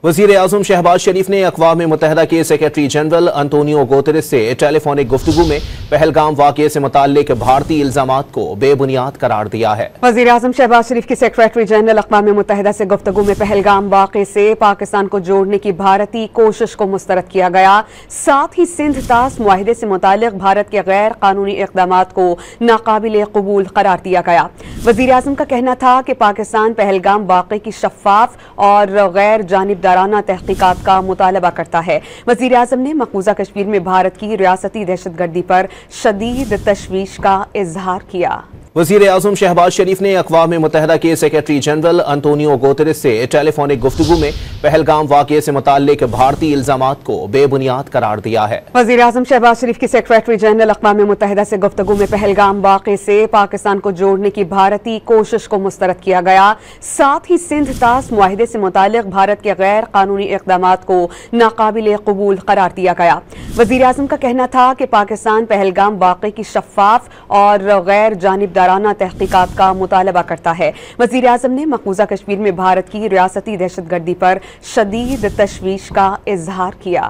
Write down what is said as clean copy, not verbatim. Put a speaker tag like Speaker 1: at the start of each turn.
Speaker 1: वज़ीर आज़म शहबाज शरीफ ने अक़वाम मुत्तहिदा के सेक्रेटरी जनरल अंतोनियो गुतेरेस से टेलीफोनिक गुफ्तगू में पहलगाम वाक़े से मुताल्लिक भारतीय इल्ज़ामात को बेबुनियाद करार दिया है।
Speaker 2: वज़ीर आज़म शहबाज शरीफ की सेक्रेटरी जनरल अक़वाम मुत्तहिदा से गुफ्तगू में पहलगाम वाक़े से पाकिस्तान को जोड़ने की भारतीय कोशिश को मुस्तरद किया गया। साथ ही सिंध तास मुआहिदे से मुताल्लिक भारत के गैर कानूनी इक़दामात को नाकाबिल कबूल करार दिया गया। वज़ीर आज़म का कहना था कि पाकिस्तान पहलगाम वाक़े की शफ़ाफ और गैर जानिबदाराना तहक़ीक़ात का मुतालबा करता है। वज़ीर आज़म ने मक़बूज़ा कश्मीर में भारत की रियासती दहशतगर्दी पर शदीद तशवीश का इज़हार किया।
Speaker 1: वज़ीर आज़म शहबाज शरीफ ने अक़वाम मुत्तहिदा के सेक्रेटरी जनरल अंतोनियो गुतेरेस से टेलीफोनिक गुफ्तगू में पहलगाम वाक़े से मुताल्लिक भारतीय इल्ज़ामात को बेबुनियाद करार दिया है।
Speaker 2: वज़ीर आज़म शहबाज शरीफ की सेक्रेटरी जनरल अक़वाम मुत्तहिदा से गुफ्तगू में पहलगाम वाक़े से पाकिस्तान को जोड़ने की भारतीय कोशिश को मुस्तरद किया गया। साथ ही सिंध तास मुआहिदे से मुताल्लिक भारत के गैर कानूनी इक़दामात को नाकाबिल कबूल करार दिया गया। वज़ीर आज़म का कहना था कि पाकिस्तान पहलगाम वाक़े की शफ़ाफ और गैर जानिबदाराना तहक़ीक़ात का मुतालबा करता है। वज़ीर आज़म ने मक़बूज़ा कश्मीर में भारत की रियासती दहशतगर्दी पर शदीद तशवीश का इज़हार किया।